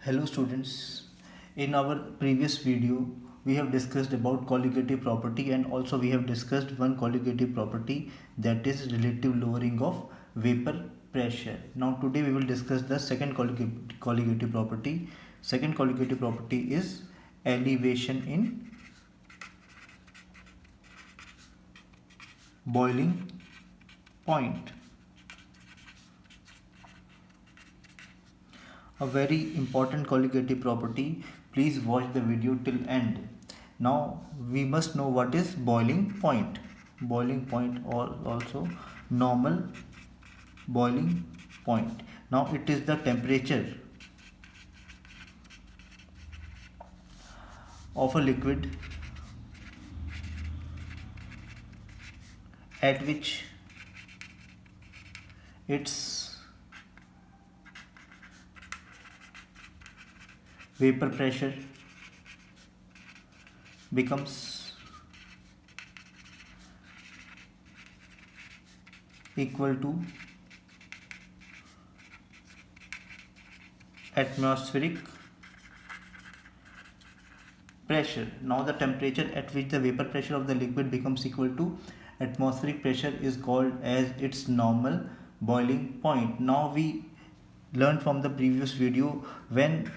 Hello students, in our previous video we have discussed about colligative property and also we have discussed one colligative property, that is relative lowering of vapor pressure. Now today we will discuss the second colligative property. Second colligative property is elevation in boiling point. A very important colligative property. Please watch the video till end. Now we must know what is boiling point. Boiling point or also normal boiling point. Now it is the temperature of a liquid at which its vapor pressure becomes equal to atmospheric pressure. Now the temperature at which the vapor pressure of the liquid becomes equal to atmospheric pressure is called as its normal boiling point. Now we learned from the previous video, when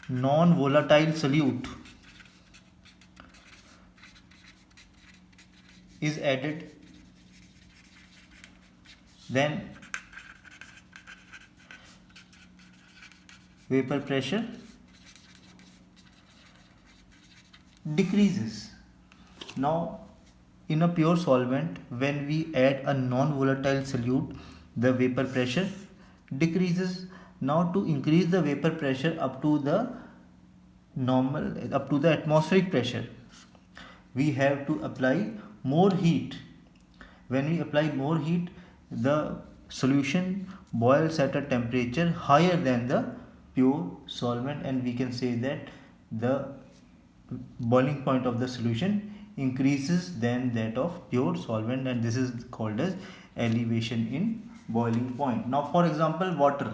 non-volatile solute is added, then vapor pressure decreases. Now in a pure solvent, when we add a non-volatile solute, the vapor pressure decreases. Now to increase the vapor pressure up to the atmospheric pressure, we have to apply more heat. When we apply more heat, the solution boils at a temperature higher than the pure solvent, and we can say that the boiling point of the solution increases than that of pure solvent, and this is called as elevation in boiling point. Now for example, water.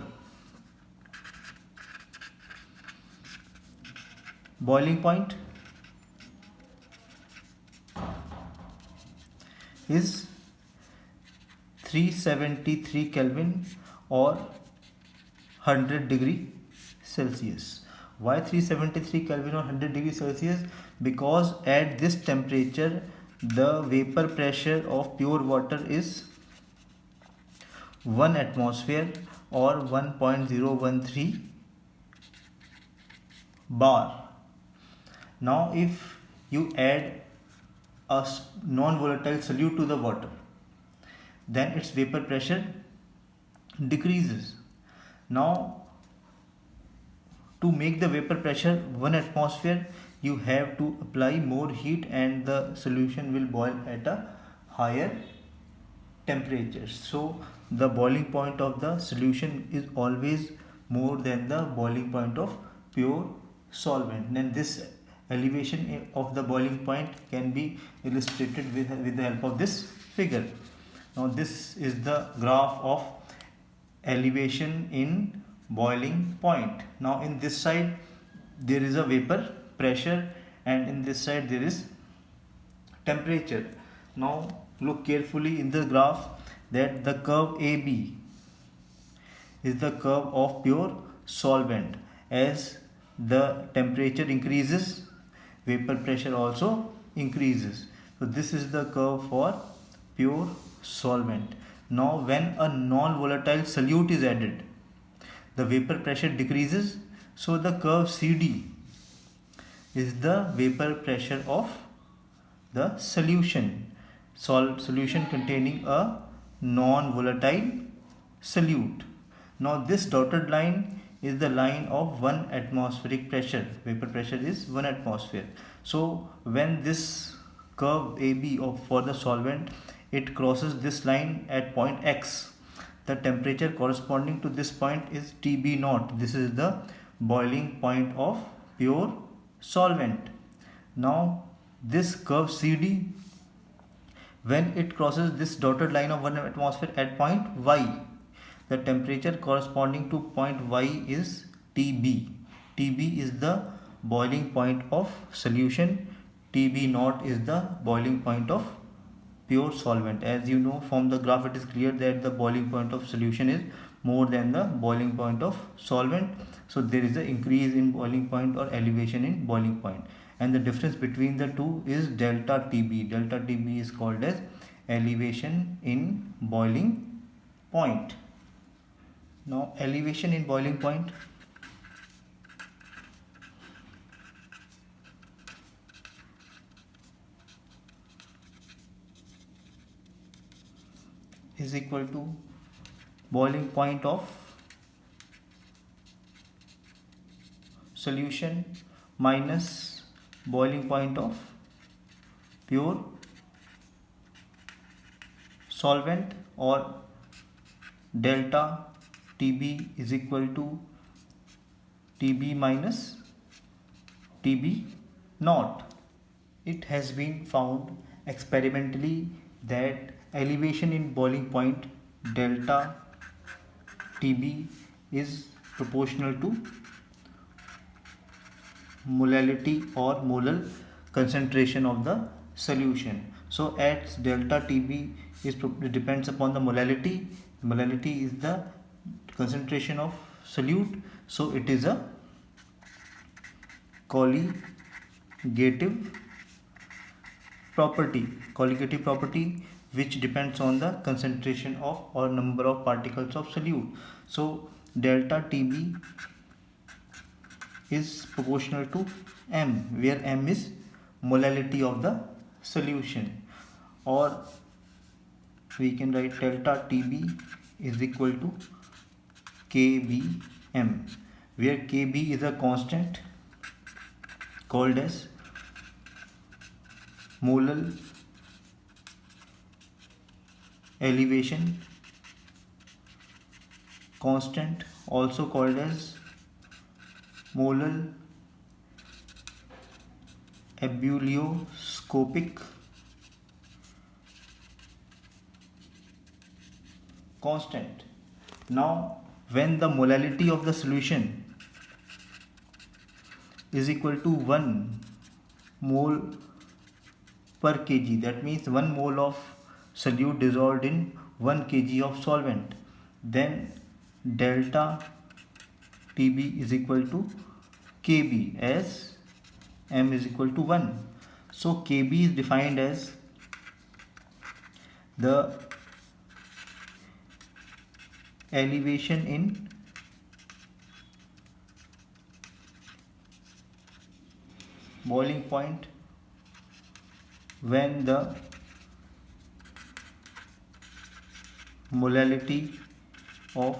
Boiling point is 373 Kelvin or 100 degree Celsius. Why 373 Kelvin or 100 degree Celsius? Because at this temperature the vapor pressure of pure water is 1 atmosphere or 1.013 bar. Now if you add a non-volatile solute to the water, then its vapor pressure decreases. Now to make the vapor pressure 1 atmosphere, you have to apply more heat and the solution will boil at a higher temperature. So the boiling point of the solution is always more than the boiling point of pure solvent. Then this elevation of the boiling point can be illustrated with the help of this figure. Now this is the graph of elevation in boiling point. Now in this side there is a vapor pressure and in this side there is temperature. Now look carefully in the graph that the curve AB is the curve of pure solvent. As the temperature increases, vapor pressure also increases. So this is the curve for pure solvent. Now when a non-volatile solute is added, the vapor pressure decreases. So the curve CD is the vapor pressure of the solution containing a non-volatile solute. Now this dotted line is the line of 1 atmospheric pressure. Vapor pressure is 1 atmosphere. So when this curve AB for the solvent, it crosses this line at point X, the temperature corresponding to this point is TB0. This is the boiling point of pure solvent. Now this curve CD, when it crosses this dotted line of 1 atmosphere at point Y, the temperature corresponding to point Y is TB. TB is the boiling point of solution. TB naught is the boiling point of pure solvent. As you know from the graph, it is clear that the boiling point of solution is more than the boiling point of solvent. So there is an increase in boiling point or elevation in boiling point, and the difference between the two is delta TB. Delta TB is called as elevation in boiling point. Now elevation in boiling point is equal to boiling point of solution minus boiling point of pure solvent, or delta TB is equal to TB minus TB naught. It has been found experimentally that elevation in boiling point delta TB is proportional to molality or molar concentration of the solution. So as delta TB is depends upon the molality. Molality is the concentration of solute, so it is a colligative property which depends on the concentration of or number of particles of solute. So delta TB is proportional to M, where M is molality of the solution, or we can write delta TB is equal to KBM, where KB is a constant called as molar elevation constant, also called as molar ebullioscopic constant. Now when the molality of the solution is equal to 1 mole per kg, that means 1 mole of solute dissolved in 1 kg of solvent, then delta TB is equal to Kb, as M is equal to 1. So Kb is defined as the elevation in boiling point when the molality of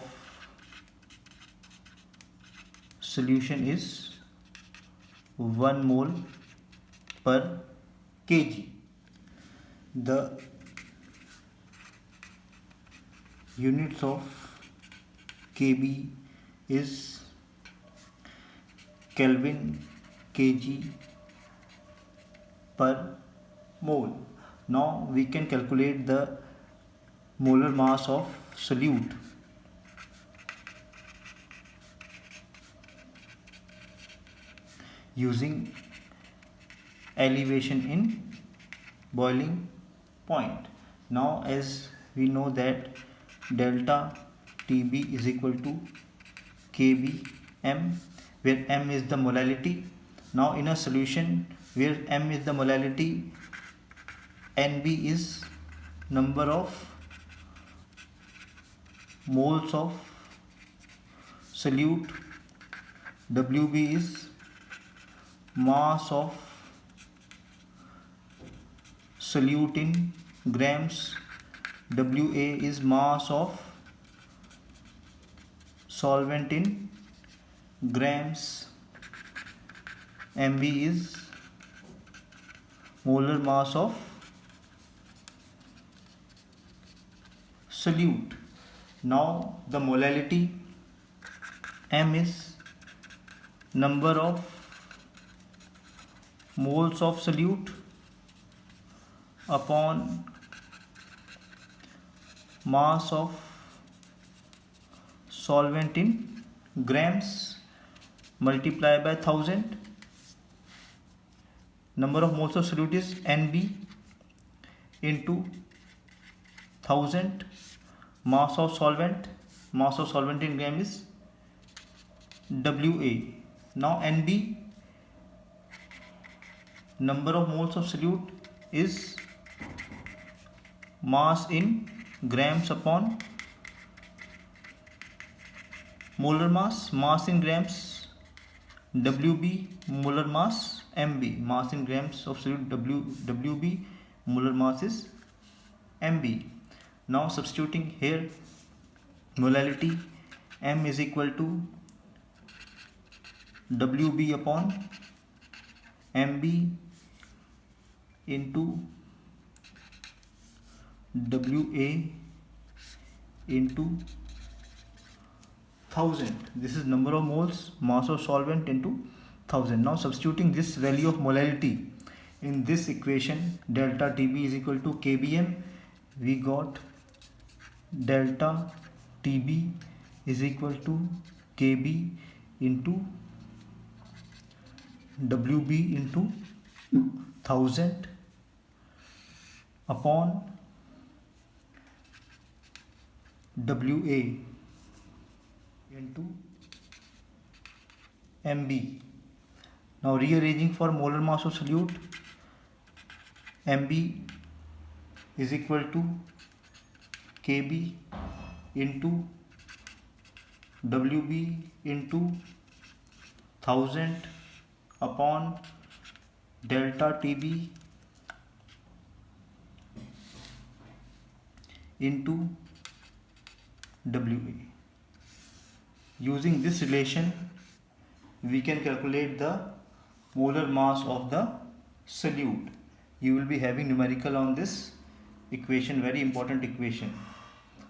solution is 1 mole per kg. The units of Kb is Kelvin kg per mole. Now we can calculate the molar mass of solute. Using elevation in boiling point. Now as we know that delta TB is equal to KBM, where M is the molality. Now in a solution where M is the molality, NB is number of moles of solute, WB is mass of solute in grams, WA is mass of solvent in grams, MB is molar mass of solute. Now the molality, M is number of moles of solute upon mass of solvent in grams. multiply by 1000. Number of moles of solute is Nb into 1000. Mass of solvent in gram is Wa. Now Nb, number of moles of solute, is mass in grams upon molar mass in grams, Wb, molar mass, Mb, mass in grams of solute, Wb, molar mass is Mb. Now substituting here molality, M is equal to Wb upon Mb into Wa into 1000. This is number of moles, mass of solvent into 1000. Now substituting this value of molality in this equation, delta Tb is equal to kbm, we got delta Tb is equal to kb into Wb into 1000 upon Wa into Mb. Now rearranging for molar mass of solute, Mb is equal to Kb into Wb into 1000 upon delta Tb into Wa. Using this relation, we can calculate the molar mass of the solute. You will be having numerical on this equation, very important equation.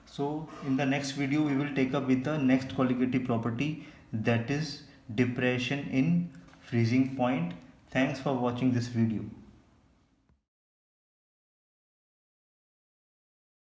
So in the next video we will take up with the next colligative property, that is depression in freezing point. Thanks for watching this video.